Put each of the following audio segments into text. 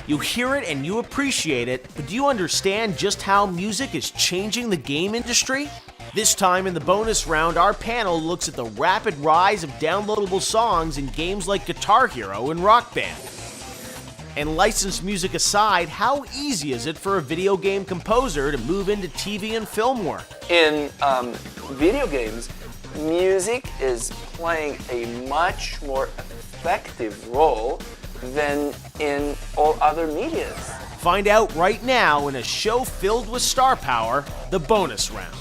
You hear it and you appreciate it, but do you understand just how music is changing the game industry? This time in the bonus round, our panel looks at the rapid rise of downloadable songs in games like Guitar Hero and Rock Band. And licensed music aside, how easy is it for a video game composer to move into TV and film work? In video games, music is playing a much more effective role than in all other medias. Find out right now in a show filled with star power, the bonus round.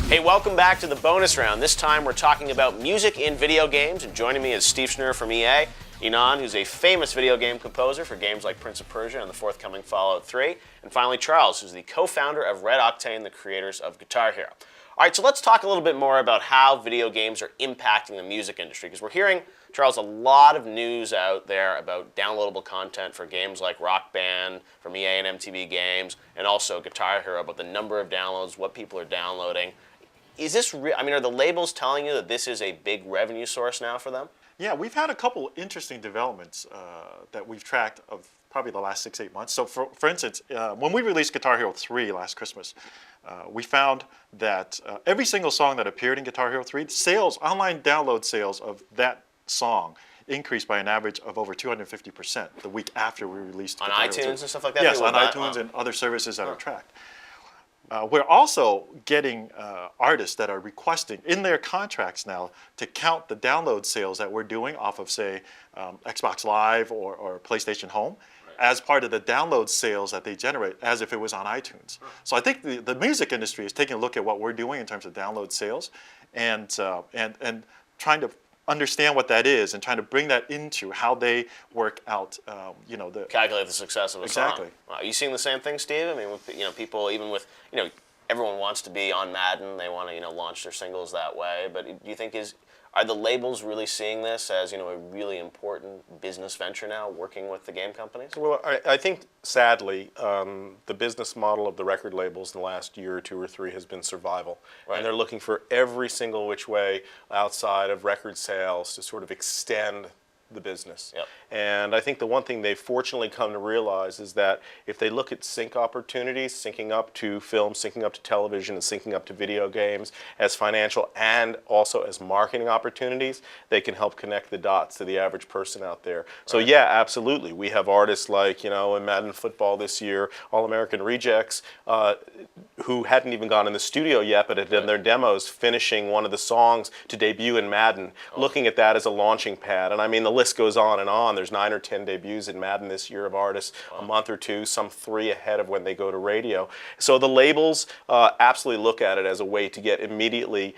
Hey, welcome back to the bonus round. This time we're talking about music in video games, and joining me is Steve Schnur from EA, Inon, who's a famous video game composer for games like Prince of Persia and the forthcoming Fallout 3, and finally Charles, who's the co-founder of Red Octane, the creators of Guitar Hero. All right, so let's talk a little bit more about how video games are impacting the music industry, because we're hearing, Charles, a lot of news out there about downloadable content for games like Rock Band from EA and MTV Games, and also Guitar Hero, about the number of downloads, what people are downloading. Is this are the labels telling you that this is a big revenue source now for them? Yeah, we've had a couple interesting developments that we've tracked of probably the last 6-8 months. So for instance, when we released Guitar Hero 3 last Christmas, we found that every single song that appeared in Guitar Hero 3, online download sales of that song increased by an average of over 250% the week after we released on Guitar iTunes Hero 2. And stuff like that? Yes, on iTunes and other services that are tracked. We're also getting artists that are requesting in their contracts now to count the download sales that we're doing off of, say, Xbox Live or PlayStation Home as part of the download sales that they generate, as if it was on iTunes. So I think the music industry is taking a look at what we're doing in terms of download sales and trying to understand what that is and trying to bring that into how they work out, calculate the success of a song. Exactly. Are you seeing the same thing, Steve? I mean, with, people, even with, everyone wants to be on Madden. They want to, launch their singles that way. But do you think are the labels really seeing this as, a really important business venture now, working with the game companies? Well, I think, sadly, the business model of the record labels in the last year or two or three has been survival. Right. And they're looking for every single which way outside of record sales to sort of extend the business. Yep. And I think the one thing they've fortunately come to realize is that if they look at sync opportunities, syncing up to film, syncing up to television, and syncing up to video games as financial and also as marketing opportunities, they can help connect the dots to the average person out there. So yeah, absolutely. We have artists like, in Madden football this year, All-American Rejects, who hadn't even gone in the studio yet, but had done their demos, finishing one of the songs to debut in Madden, looking at that as a launching pad. And I mean, the list goes on and on. There's 9 or 10 debuts in Madden this year of artists, a month or two, some 3 ahead of when they go to radio. So the labels absolutely look at it as a way to get immediately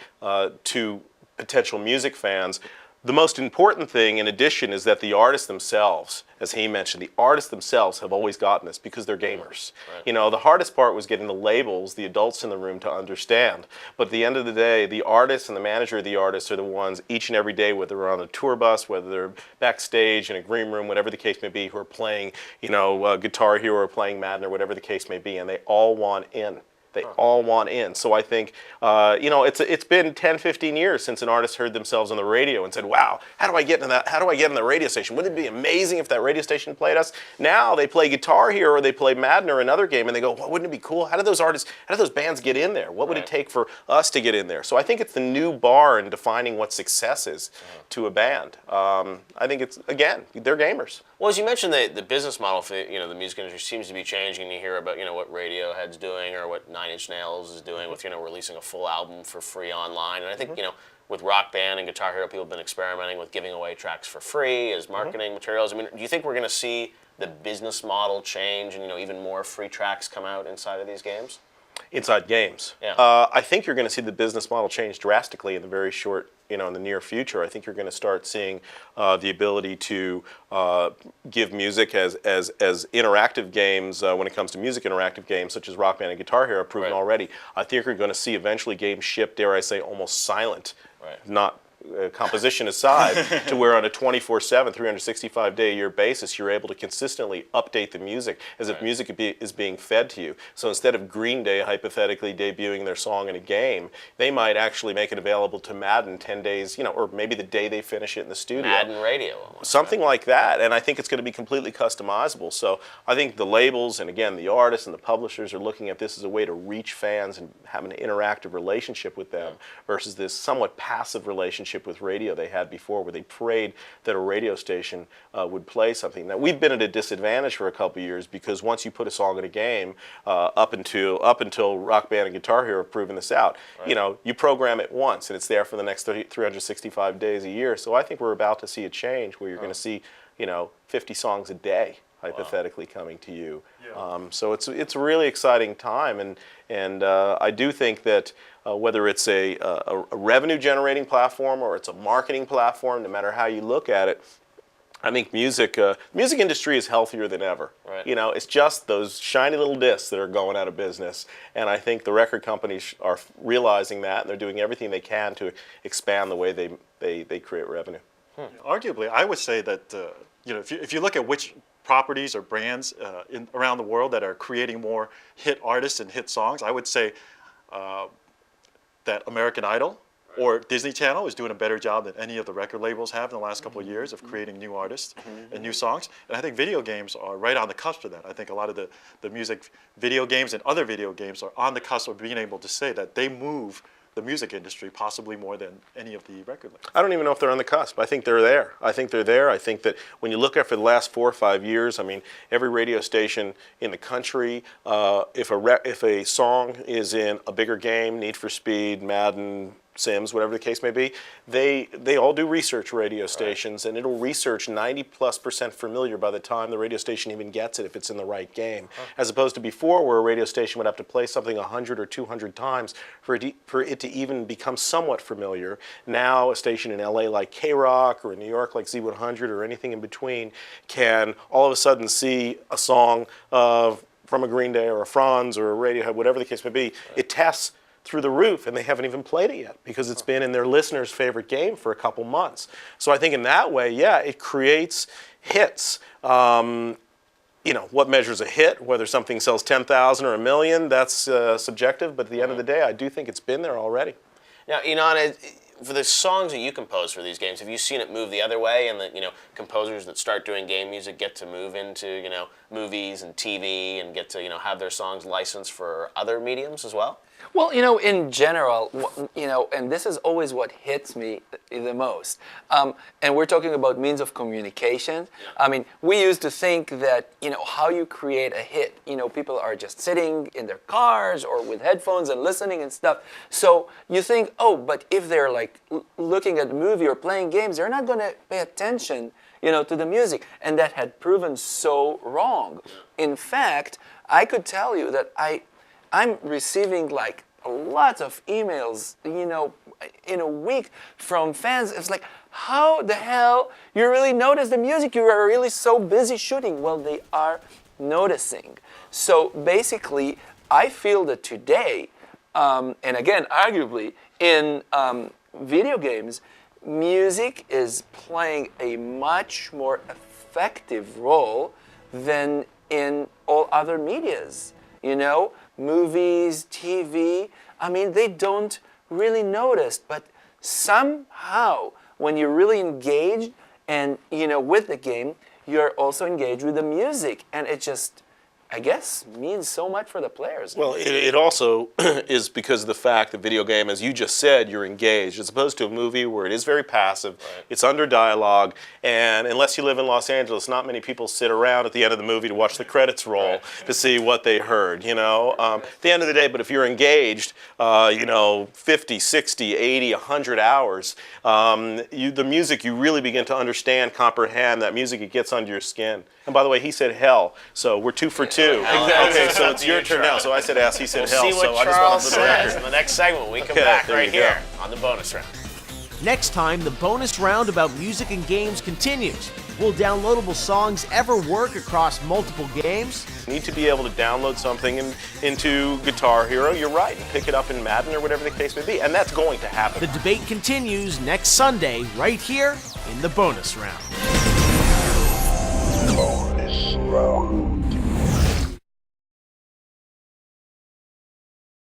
to potential music fans. The most important thing, in addition, is that the artists themselves, as he mentioned, the artists themselves have always gotten this because they're gamers. Right. The hardest part was getting the labels, the adults in the room, to understand. But at the end of the day, the artists and the manager of the artists are the ones each and every day, whether they're on a tour bus, whether they're backstage in a green room, whatever the case may be, who are playing, Guitar Hero or playing Madden or whatever the case may be, and they all want in. They all want in. So I think, it's been 10, 15 years since an artist heard themselves on the radio and said, wow, how do I get into that? How do I get in the radio station? Wouldn't it be amazing if that radio station played us? Now they play Guitar Hero or they play Madden or another game and they go, well, wouldn't it be cool? How do those bands get in there? What would it take for us to get in there? So I think it's the new bar in defining what success is to a band. I think it's, again, they're gamers. Well, as you mentioned, the business model for the music industry seems to be changing. And you hear about what Radiohead's doing or what Nine Inch Nails is doing with releasing a full album for free online. And I think with Rock Band and Guitar Hero, people have been experimenting with giving away tracks for free as marketing materials. I mean, do you think we're going to see the business model change and even more free tracks come out inside of these games? Inside games. Yeah. I think you're going to see the business model change drastically in the very short, in the near future. I think you're going to start seeing the ability to give music as interactive games when it comes to music interactive games such as Rock Band and Guitar Hero proven already. I think you're going to see eventually games ship, dare I say, almost silent, not composition aside, to where on a 24/7, 365-day-a-year basis, you're able to consistently update the music as if music is being fed to you. So instead of Green Day hypothetically debuting their song in a game, they might actually make it available to Madden 10 days, or maybe the day they finish it in the studio. Madden radio. Almost, something like that, and I think it's going to be completely customizable. So I think the labels and again the artists and the publishers are looking at this as a way to reach fans and have an interactive relationship with them versus this somewhat passive relationship with radio they had before, where they prayed that a radio station would play something. Now we've been at a disadvantage for a couple of years because once you put a song in a game, up until Rock Band and Guitar Hero have proven this out, you program it once and it's there for the next 365 days a year. So I think we're about to see a change where you're going to see 50 songs a day hypothetically coming to you. So it's a really exciting time, and I do think that whether it's a revenue generating platform or it's a marketing platform, no matter how you look at it, I think music industry is healthier than ever. Right. It's just those shiny little discs that are going out of business, and I think the record companies are realizing that, and they're doing everything they can to expand the way they create revenue. Arguably, I would say that if you look at which properties or brands around the world that are creating more hit artists and hit songs, I would say that American Idol or Disney Channel is doing a better job than any of the record labels have in the last couple of years of creating new artists and new songs. And I think video games are right on the cusp of that. I think a lot of the music video games and other video games are on the cusp of being able to say that they move the music industry possibly more than any of the record labels. I don't even know if they're on the cusp. I think they're there. I think that when you look at for the last 4 or 5 years, I mean, every radio station in the country, if a song is in a bigger game, Need for Speed, Madden, Sims, whatever the case may be, they all do research radio stations, and it'll research 90+% familiar by the time the radio station even gets it if it's in the right game, as opposed to before where a radio station would have to play something 100 or 200 times for it to even become somewhat familiar. Now a station in LA like K-Rock or in New York like Z100 or anything in between can all of a sudden see a song from a Green Day or a Franz or a Radiohead, whatever the case may be. It tests through the roof, and they haven't even played it yet because it's been in their listeners' favorite game for a couple months. So I think in that way, it creates hits. What measures a hit, whether something sells 10,000 or 1 million, that's subjective, but at the end of the day, I do think it's been there already. Now, Inon, for the songs that you compose for these games, have you seen it move the other way, and that composers that start doing game music get to move into movies and TV and get to have their songs licensed for other mediums as well? Well, in general, and this is always what hits me the most. And we're talking about means of communication. I mean, we used to think that, how you create a hit, people are just sitting in their cars or with headphones and listening and stuff. So you think, but if they're like looking at a movie or playing games, they're not going to pay attention, to the music. And that had proven so wrong. In fact, I could tell you that I'm receiving like lots of emails, in a week from fans. It's like, how the hell you really notice the music? You are really so busy shooting. Well, they are noticing. So basically, I feel that today, and again, arguably, in video games, music is playing a much more effective role than in all other medias. Movies, TV, I mean, they don't really notice, but somehow when you're really engaged and, with the game, you're also engaged with the music, and it just, I guess, means so much for the players. Well, it also is because of the fact that video game, as you just said, you're engaged, as opposed to a movie where it is very passive, it's under dialogue, and unless you live in Los Angeles, not many people sit around at the end of the movie to watch the credits roll to see what they heard, At the end of the day, but if you're engaged, 50, 60, 80, 100 hours, the music, you really begin to understand, comprehend that music, it gets under your skin. And by the way, he said hell, so we're 2 for 2. Okay, so it's your turn now. So I said ass, he said hell. See what so Charles I just want to says in the next segment when we come back right here on the bonus round. Next time, the bonus round about music and games continues. Will downloadable songs ever work across multiple games? You need to be able to download something into Guitar Hero, you're right, and pick it up in Madden or whatever the case may be, and that's going to happen. The debate continues next Sunday, right here in the bonus round. Bonus round.